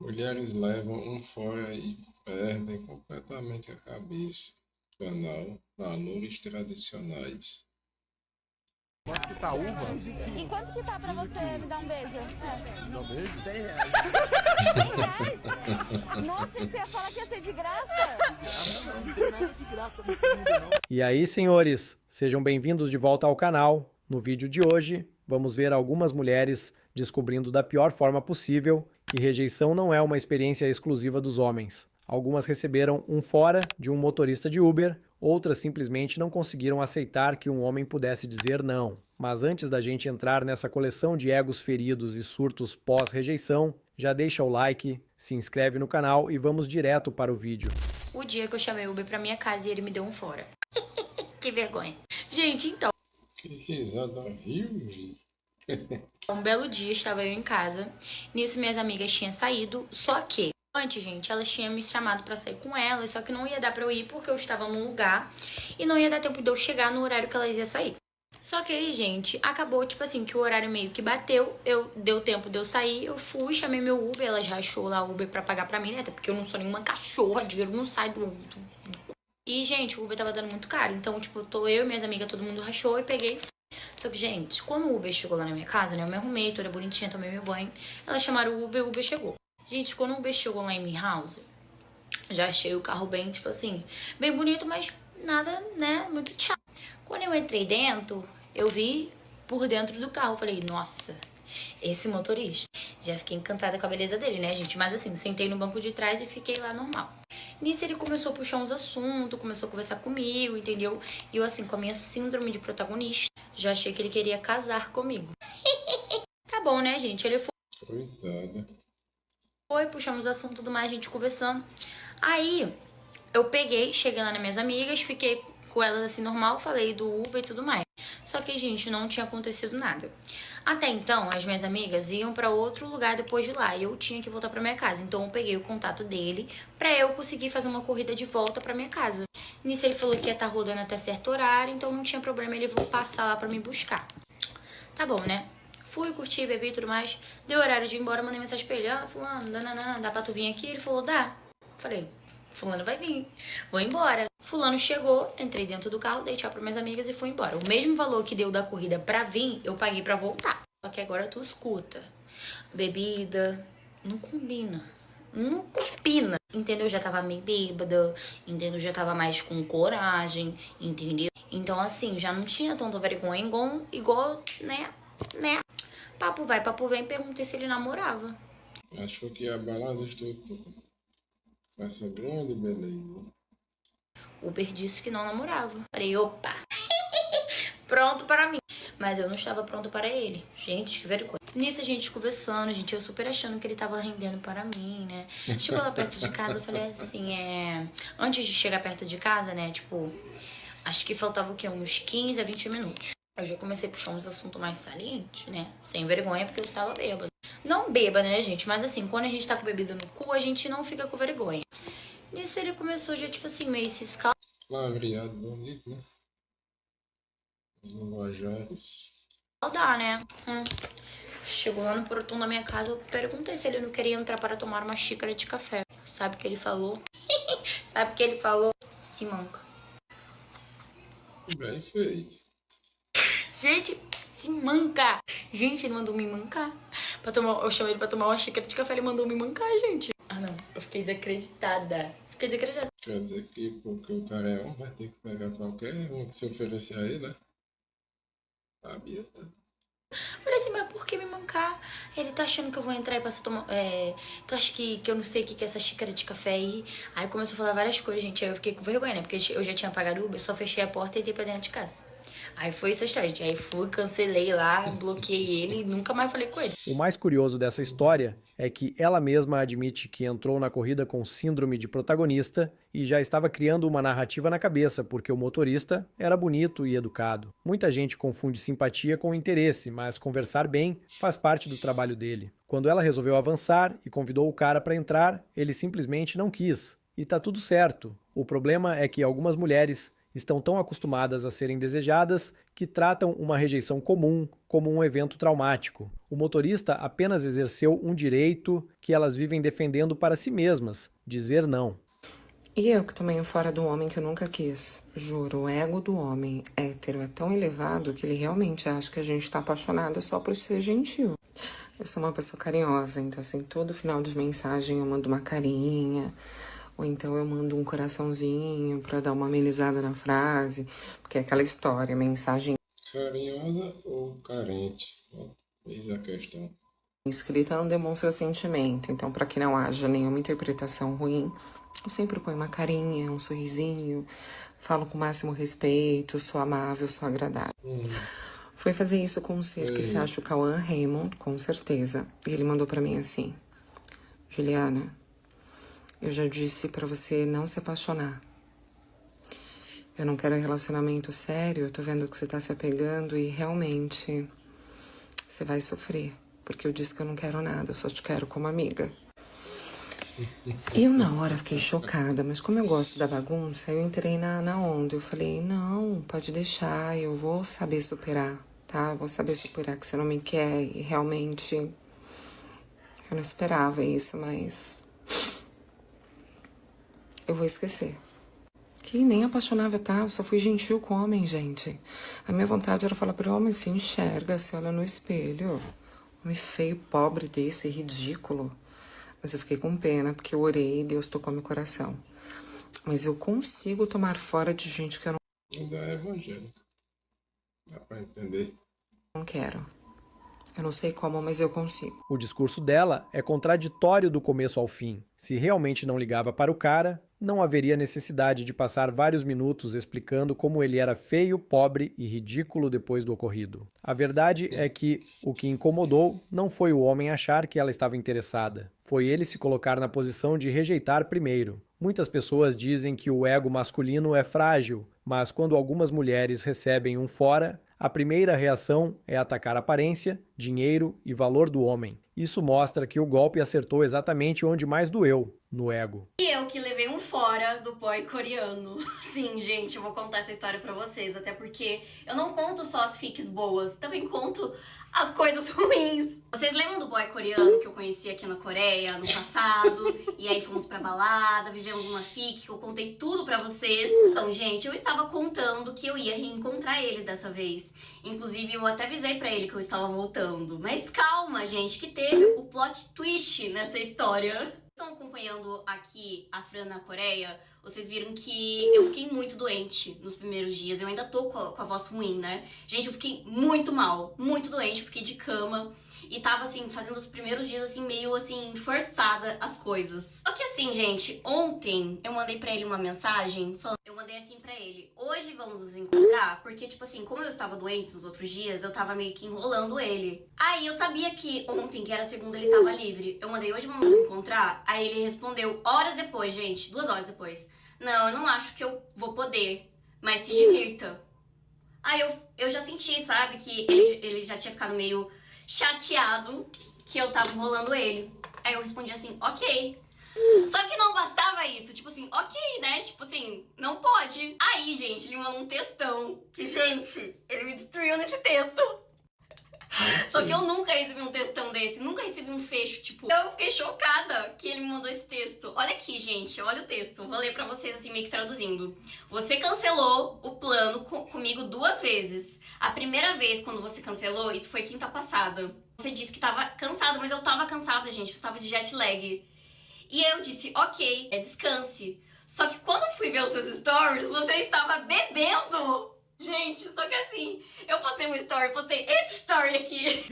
Mulheres levam um fora e perdem completamente a cabeça. Canal Valores Tradicionais. Quanto que tá a uva? E quanto que tá pra você me dar um beijo? Dá um beijo? 100 reais. R$ 100? Nossa, você ia falar que ia ser de graça? Não tem nada de graça nesse mundo, não. E aí, senhores, sejam bem-vindos de volta ao canal. No vídeo de hoje, vamos ver algumas mulheres descobrindo da pior forma possível que rejeição não é uma experiência exclusiva dos homens. Algumas receberam um fora de um motorista de Uber, outras simplesmente não conseguiram aceitar que um homem pudesse dizer não. Mas antes da gente entrar nessa coleção de egos feridos e surtos pós-rejeição, já deixa o like, se inscreve no canal e vamos direto para o vídeo. O dia que eu chamei o Uber pra minha casa e ele me deu um fora. Que vergonha. Gente, então, Que risada horrível. um belo dia estava eu em casa. Nisso minhas amigas tinham saído, só que antes, gente, elas tinham me chamado pra sair com elas, só que não ia dar pra eu ir porque eu estava num lugar e não ia dar tempo de eu chegar no horário que elas iam sair. Só que aí, gente, acabou, tipo assim, que o horário meio que bateu, deu tempo de eu sair, eu fui, chamei meu Uber, elas rachou lá o Uber pra pagar pra mim, né? Até porque eu não sou nenhuma cachorra, dinheiro não sai do. E, gente, o Uber tava dando muito caro, então, tipo, tô eu e minhas amigas, todo mundo rachou e peguei. Só que, gente, quando o Uber chegou lá na minha casa, né, eu me arrumei, toda bonitinha, tomei meu banho, elas chamaram o Uber chegou. Gente, quando o Uber chegou lá em minha house, já achei o carro bem, tipo assim, bem bonito, mas nada, né, muito tchau. Quando eu entrei dentro, eu vi por dentro do carro. Falei, nossa, esse motorista. Já fiquei encantada com a beleza dele, né, gente? Mas assim, sentei no banco de trás e fiquei lá normal. Nisso ele começou a puxar uns assuntos, começou a conversar comigo, entendeu? E eu assim, com a minha síndrome de protagonista, já achei que ele queria casar comigo. Tá bom, né, gente? Ele Coitada. foi, puxamos assunto e tudo mais, a gente conversando. Aí, eu peguei, cheguei lá nas minhas amigas, fiquei com elas assim normal, falei do Uber e tudo mais. Só que, gente, não tinha acontecido nada. Até então, as minhas amigas iam pra outro lugar depois de lá e eu tinha que voltar pra minha casa. Então eu peguei o contato dele pra eu conseguir fazer uma corrida de volta pra minha casa. Nisso ele falou que ia estar rodando até certo horário, então não tinha problema ele passar lá pra me buscar. Tá bom, né? Fui, curti, bebi e tudo mais. Deu horário de ir embora, mandei mensagem pra ele. Ah, fulano, dá pra tu vir aqui? Ele falou, dá. Falei, fulano vai vir, vou embora. Fulano chegou, entrei dentro do carro, dei tchau para minhas amigas e fui embora. O mesmo valor que deu da corrida pra vir, eu paguei pra voltar. Só que agora tu escuta. Bebida, não combina. Não combina, entendeu? Já tava meio bêbada, entendeu? Já tava mais com coragem, entendeu? Então assim, já não tinha tanta vergonha igual, né? Papo vai, papo vem, perguntei se ele namorava. Achou que ia abalar as estruturas. Essa grande beleza. O Uber disse que não namorava. Falei, opa, pronto para mim. Mas eu não estava pronto para ele. Gente, que vergonha. Nisso a gente conversando, gente, eu super achando que ele tava rendendo para mim, né? Chegou lá perto de casa, eu falei assim, antes de chegar perto de casa, né, tipo, acho que faltava o quê? Uns 15 a 20 minutos. Eu já comecei a puxar uns assuntos mais salientes, né? Sem vergonha, porque eu estava bêbada. Não bêbada, né, gente? Mas assim, quando a gente tá com bebida no cu, a gente não fica com vergonha. Nisso ele começou já, tipo assim, meio se Lavriado bonito, né? Os linguajares. escaldar, né? Chegou lá no portão da minha casa, eu perguntei se ele não queria entrar para tomar uma xícara de café. Sabe o que ele falou? Sabe o que ele falou? Se manca. Bem feito. Gente, se manca. Gente, ele mandou me mancar. Eu chamei ele pra tomar uma xícara de café, ele mandou me mancar, gente. Ah, não. Eu fiquei desacreditada. Quer dizer que porque o cara é um, vai ter que pegar qualquer um que se oferecer a ele, né? Sabia, tá? Falei assim, mas por que me mancar? Ele tá achando que eu vou entrar e passar a tomar. Tu acha que eu não sei o que é essa xícara de café aí? Aí começou a falar várias coisas, gente. Aí eu fiquei com vergonha, né? Porque eu já tinha pagado o Uber, só fechei a porta e entrei pra dentro de casa. Aí foi essa história, gente. Aí fui, cancelei lá, bloqueei ele e nunca mais falei com ele. O mais curioso dessa história é que ela mesma admite que entrou na corrida com síndrome de protagonista e já estava criando uma narrativa na cabeça porque o motorista era bonito e educado. Muita gente confunde simpatia com interesse, mas conversar bem faz parte do trabalho dele. Quando ela resolveu avançar e convidou o cara para entrar, ele simplesmente não quis. E tá tudo certo. O problema é que algumas mulheres estão tão acostumadas a serem desejadas que tratam uma rejeição comum como um evento traumático. O motorista apenas exerceu um direito que elas vivem defendendo para si mesmas, dizer não. E eu que tomei o fora do homem que eu nunca quis. Juro, o ego do homem hétero é tão elevado que ele realmente acha que a gente tá apaixonada só por ser gentil. Eu sou uma pessoa carinhosa, então assim, todo final de mensagem eu mando uma carinha, ou então eu mando um coraçãozinho pra dar uma amenizada na frase, porque é aquela história, mensagem Carinhosa ou carente? Eis a questão. escrita não demonstra sentimento, então para que não haja nenhuma interpretação ruim, eu sempre ponho uma carinha, um sorrisinho, falo com o máximo respeito, sou amável, sou agradável. Fui fazer isso com um ser que se acha o Cauã Raymond, com certeza. E ele mandou pra mim assim: Juliana, eu já disse pra você não se apaixonar. Eu não quero um relacionamento sério, eu tô vendo que você tá se apegando e realmente você vai sofrer. Porque eu disse que eu não quero nada, eu só te quero como amiga. Eu na hora fiquei chocada, mas como eu gosto da bagunça, eu entrei na onda. Eu falei, não, pode deixar, eu vou saber superar, tá? Eu vou saber superar que você não me quer e realmente eu não esperava isso, mas eu vou esquecer. Que nem apaixonável, tá? Eu só fui gentil com homem, gente. A minha vontade era falar pro homem, se enxerga, se olha no espelho. Homem feio, pobre desse, ridículo. Mas eu fiquei com pena, porque eu orei e Deus tocou meu coração. Mas eu consigo tomar fora de gente que eu Ainda é evangélico. Dá pra entender. não quero. Eu não sei como, mas eu consigo. O discurso dela é contraditório do começo ao fim. Se realmente não ligava para o cara, não haveria necessidade de passar vários minutos explicando como ele era feio, pobre e ridículo depois do ocorrido. A verdade é que o que incomodou não foi o homem achar que ela estava interessada. Foi ele se colocar na posição de rejeitar primeiro. Muitas pessoas dizem que o ego masculino é frágil, mas quando algumas mulheres recebem um fora, a primeira reação é atacar a aparência, dinheiro e valor do homem. Isso mostra que o golpe acertou exatamente onde mais doeu, no ego. E eu que levei um fora do boy coreano. Sim, gente, eu vou contar essa história pra vocês, até porque eu não conto só as fics boas, também conto as coisas ruins. Vocês lembram do boy coreano que eu conheci aqui na Coreia no passado? E aí fomos pra balada, vivemos uma fic, que eu contei tudo pra vocês. Então, gente, eu estava contando que eu ia reencontrar ele dessa vez. Inclusive, eu até avisei pra ele que eu estava voltando. Mas calma, gente, que teve o plot twist nessa história. Estão acompanhando aqui a Fran na Coreia, vocês viram que eu fiquei muito doente nos primeiros dias. Eu ainda tô com a voz ruim, né? Gente, eu fiquei muito mal, muito doente, eu fiquei de cama. E tava, assim, fazendo os primeiros dias, assim, meio, assim, forçada as coisas. Só que, assim, gente, ontem eu mandei pra ele uma mensagem falando... Eu mandei assim pra ele, hoje vamos nos encontrar? Porque, tipo assim, como eu estava doente os outros dias, eu tava meio que enrolando ele. Aí eu sabia que ontem, que era segunda, ele tava livre. Eu mandei, hoje vamos nos encontrar? Aí ele respondeu horas depois, gente, 2 horas depois. Não, eu não acho que eu vou poder, mas se divirta. Aí eu já senti, sabe, que ele já tinha ficado meio chateado que eu tava enrolando ele. Aí eu respondi assim, ok. Só que não bastava isso, tipo assim, ok, né? Tipo assim, não pode. Aí, gente, ele mandou um textão. Que, gente, ele me destruiu nesse texto. Só que eu nunca recebi um textão desse, nunca recebi um fecho, tipo... Eu fiquei chocada que ele me mandou esse texto. Olha aqui, gente, olha o texto. Vou ler pra vocês, assim, meio que traduzindo. Você cancelou o plano comigo 2 vezes. A primeira vez, quando você cancelou, isso foi quinta passada. Você disse que tava cansada, mas eu tava cansada, gente. Eu estava de jet lag. E eu disse, ok, descanse. Só que quando eu fui ver os seus stories, você estava bebendo. Gente, só que assim, eu postei um story, postei esse story aqui.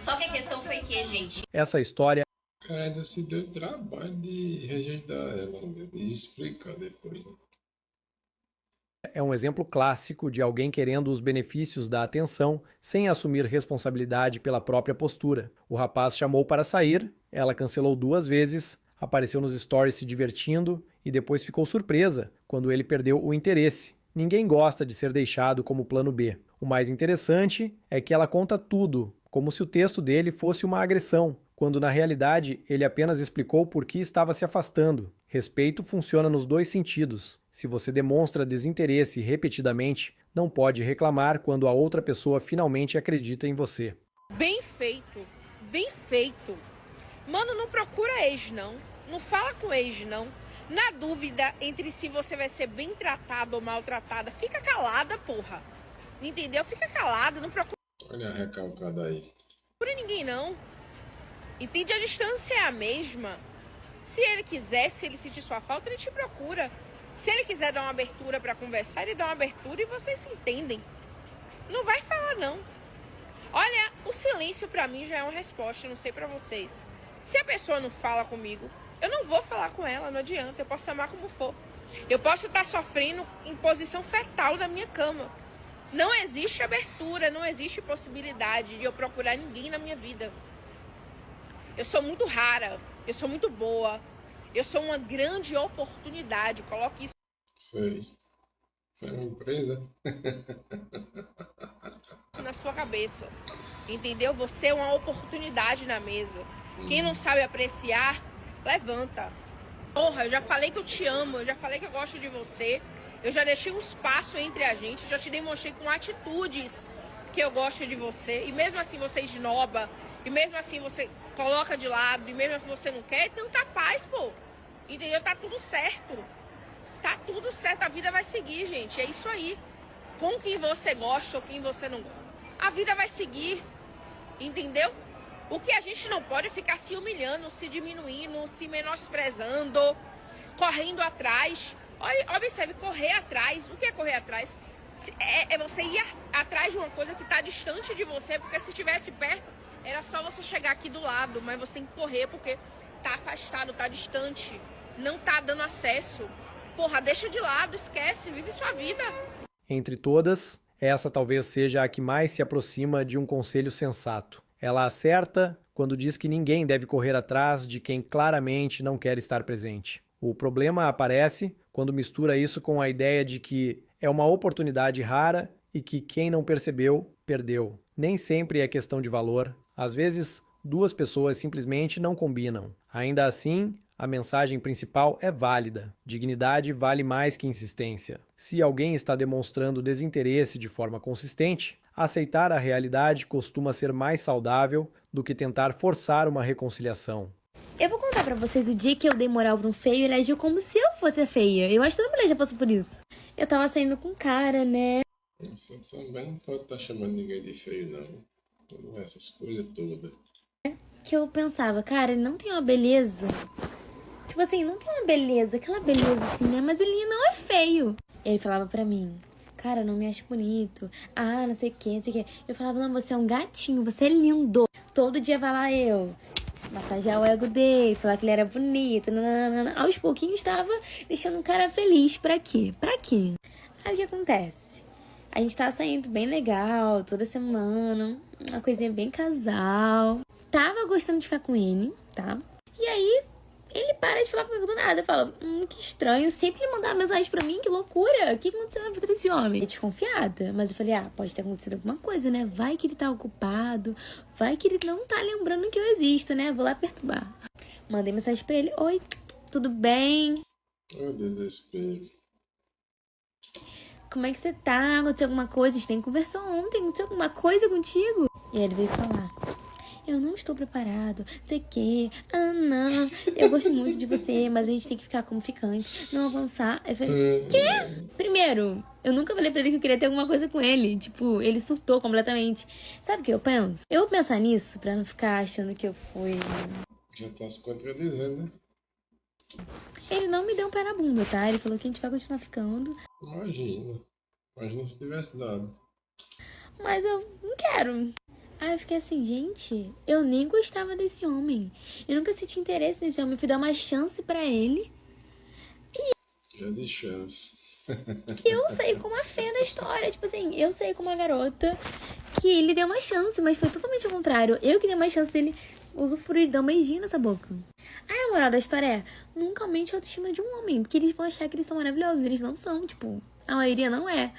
Só que a questão foi que, gente... Essa história O cara ainda se deu trabalho de rejeitar ela, né? E explicar depois, né? é um exemplo clássico de alguém querendo os benefícios da atenção sem assumir responsabilidade pela própria postura. O rapaz chamou para sair, ela cancelou 2 vezes, apareceu nos stories se divertindo e depois ficou surpresa quando ele perdeu o interesse. Ninguém gosta de ser deixado como plano B. O mais interessante é que ela conta tudo, como se o texto dele fosse uma agressão, quando na realidade ele apenas explicou por que estava se afastando. Respeito funciona nos dois sentidos. Se você demonstra desinteresse repetidamente, não pode reclamar quando a outra pessoa finalmente acredita em você. Bem feito, bem feito. Mano, não procura ex, não. Não fala com ex, não. Na dúvida entre se você vai ser bem tratado ou maltratada, fica calada, porra. Entendeu? Fica calada, não procura Olha a recalcada aí. ninguém, não. Entende? A distância é a mesma. Se ele quiser, se ele sentir sua falta, ele te procura. Se ele quiser dar uma abertura pra conversar, ele dá uma abertura e vocês se entendem. Não vai falar, não. Olha, o silêncio pra mim já é uma resposta, não sei pra vocês. Se a pessoa não fala comigo, eu não vou falar com ela, não adianta. Eu posso amar como for. Eu posso estar sofrendo em posição fetal na minha cama. Não existe abertura, não existe possibilidade de eu procurar ninguém na minha vida. Eu sou muito rara, eu sou muito boa, eu sou uma grande oportunidade. Coloque isso Sei. É uma empresa. na sua cabeça, entendeu? Você é uma oportunidade na mesa. Quem não sabe apreciar, levanta. Porra, eu já falei que eu te amo, eu já falei que eu gosto de você, eu já deixei um espaço entre a gente, eu já te demonstrei com atitudes que eu gosto de você, e mesmo assim você esnoba, e mesmo assim você coloca de lado, e mesmo assim você não quer, então tá paz, pô. Entendeu? Tá tudo certo. Tá tudo certo, a vida vai seguir, gente, é isso aí. Com quem você gosta ou quem você não gosta. A vida vai seguir, entendeu? O que a gente não pode é ficar se humilhando, se diminuindo, se menosprezando, correndo atrás. Olha, observe, correr atrás. O que é correr atrás? É você ir atrás de uma coisa que está distante de você, porque se estivesse perto, era só você chegar aqui do lado, mas você tem que correr porque tá afastado, tá distante, não tá dando acesso. Porra, deixa de lado, esquece, vive sua vida. Entre todas, essa talvez seja a que mais se aproxima de um conselho sensato. Ela acerta quando diz que ninguém deve correr atrás de quem claramente não quer estar presente. O problema aparece quando mistura isso com a ideia de que é uma oportunidade rara e que quem não percebeu, perdeu. Nem sempre é questão de valor. Às vezes, duas pessoas simplesmente não combinam. Ainda assim, a mensagem principal é válida. Dignidade vale mais que insistência. Se alguém está demonstrando desinteresse de forma consistente, aceitar a realidade costuma ser mais saudável do que tentar forçar uma reconciliação. Eu vou contar pra vocês o dia que eu dei moral pra um feio e ele agiu como se eu fosse feia. Eu acho que toda mulher já passou por isso. Eu tava saindo com um cara, né? Você também não pode estar chamando ninguém de feio, não. Essas coisas todas. Que eu pensava, cara, ele não tem uma beleza. Tipo assim, não tem uma beleza, aquela beleza assim, né? Mas ele não é feio. Ele falava pra mim, cara, não me acho bonito. Ah, não sei o que, não sei o que. Eu falava, não, você é um gatinho, você é lindo. Todo dia vai lá eu massagear o ego dele, falar que ele era bonito. Nananana. Aos pouquinhos estava deixando o cara feliz. Pra quê? Pra quê? Aí o que acontece? A gente tá saindo bem legal, toda semana. Uma coisinha bem casal. Tava gostando de ficar com ele, tá? E aí, ele para de falar comigo do nada. Fala, que estranho. Sempre ele mandava mensagem pra mim, que loucura. O que aconteceu na vida desse homem? Eu desconfiada. Mas eu falei, pode ter acontecido alguma coisa, né? Vai que ele tá ocupado. Vai que ele não tá lembrando que eu existo, né? Vou lá perturbar. Mandei mensagem pra ele. Oi, tudo bem? Ô, desespero. Como é que você tá? Aconteceu alguma coisa? A gente nem conversou ontem. Aconteceu alguma coisa contigo? E aí ele veio falar, eu não estou preparado, sei que, não, eu gosto muito de você, mas a gente tem que ficar como ficante, não avançar. Eu falei, quê? Primeiro, eu nunca falei pra ele que eu queria ter alguma coisa com ele, tipo, ele surtou completamente. Sabe o que eu penso? Eu vou pensar nisso pra não ficar achando que eu fui... Já tá se contradizendo, né? Ele não me deu um pé na bunda, tá? Ele falou que a gente vai continuar ficando. Imagina se tivesse dado. Mas eu não quero. Aí eu fiquei assim, gente, eu nem gostava desse homem. Eu nunca senti interesse nesse homem. Eu fui dar uma chance pra ele. Já de chance. E eu saí como a fé da história. Tipo assim, eu saí como a garota que ele deu uma chance, mas foi totalmente ao contrário. Eu que dei uma chance dele usufruir e dar um beijinho nessa boca. Aí a moral da história é, nunca aumente a autoestima de um homem, porque eles vão achar que eles são maravilhosos. Eles não são, tipo, a maioria não é.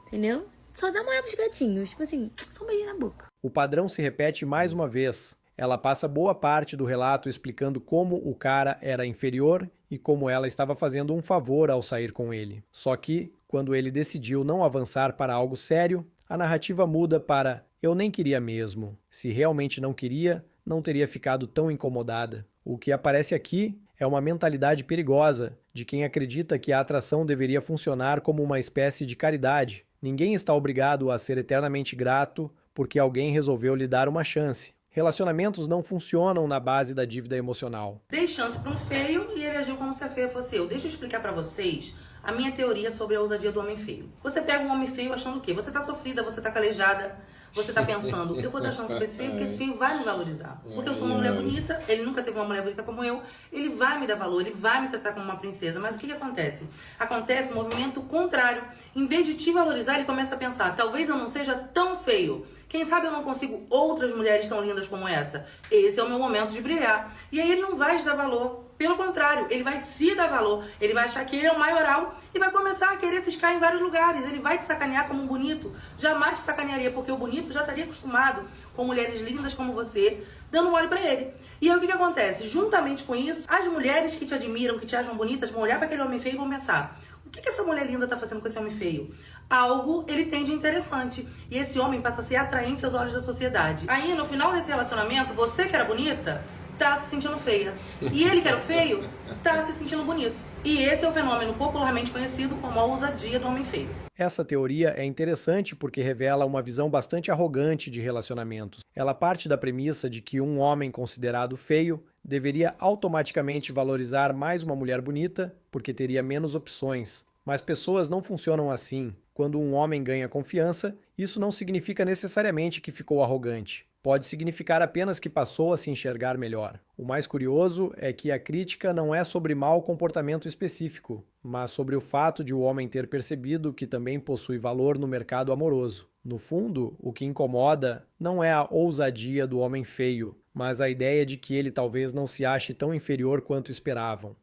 Entendeu? Só dá moral pros gatinhos. Tipo assim, só um beijinho na boca. O padrão se repete mais uma vez. Ela passa boa parte do relato explicando como o cara era inferior e como ela estava fazendo um favor ao sair com ele. Só que, quando ele decidiu não avançar para algo sério, a narrativa muda para "eu nem queria mesmo. Se realmente não queria, não teria ficado tão incomodada". O que aparece aqui é uma mentalidade perigosa de quem acredita que a atração deveria funcionar como uma espécie de caridade. Ninguém está obrigado a ser eternamente grato porque alguém resolveu lhe dar uma chance. Relacionamentos não funcionam na base da dívida emocional. Dei chance para um feio e ele agiu como se a feia fosse eu. Deixa eu explicar para vocês a minha teoria sobre a ousadia do homem feio. Você pega um homem feio achando o quê? Você tá sofrida, você tá calejada, você tá pensando, eu vou dar chance pra esse feio porque esse feio vai me valorizar. Porque eu sou uma mulher bonita, ele nunca teve uma mulher bonita como eu, ele vai me dar valor, ele vai me tratar como uma princesa. Mas o que acontece? Acontece um movimento contrário. Em vez de te valorizar, ele começa a pensar, talvez eu não seja tão feio. Quem sabe eu não consigo outras mulheres tão lindas como essa? Esse é o meu momento de brilhar. E aí ele não vai te dar valor. Pelo contrário, ele vai se dar valor. Ele vai achar que ele é o maioral e vai começar a querer ciscar em vários lugares. Ele vai te sacanear como um bonito. Jamais te sacanearia, porque o bonito já estaria acostumado com mulheres lindas como você, dando mole pra ele. E aí o que acontece? Juntamente com isso, as mulheres que te admiram, que te acham bonitas, vão olhar para aquele homem feio e vão pensar, o que essa mulher linda tá fazendo com esse homem feio? Algo ele tem de interessante. E esse homem passa a ser atraente aos olhos da sociedade. Aí, no final desse relacionamento, você que era bonita, tá se sentindo feia. E ele que era feio, tá se sentindo bonito. E esse é o fenômeno popularmente conhecido como a ousadia do homem feio. Essa teoria é interessante porque revela uma visão bastante arrogante de relacionamentos. Ela parte da premissa de que um homem considerado feio deveria automaticamente valorizar mais uma mulher bonita porque teria menos opções. Mas pessoas não funcionam assim. Quando um homem ganha confiança, isso não significa necessariamente que ficou arrogante. Pode significar apenas que passou a se enxergar melhor. O mais curioso é que a crítica não é sobre mau comportamento específico, mas sobre o fato de o homem ter percebido que também possui valor no mercado amoroso. No fundo, o que incomoda não é a ousadia do homem feio, mas a ideia de que ele talvez não se ache tão inferior quanto esperavam.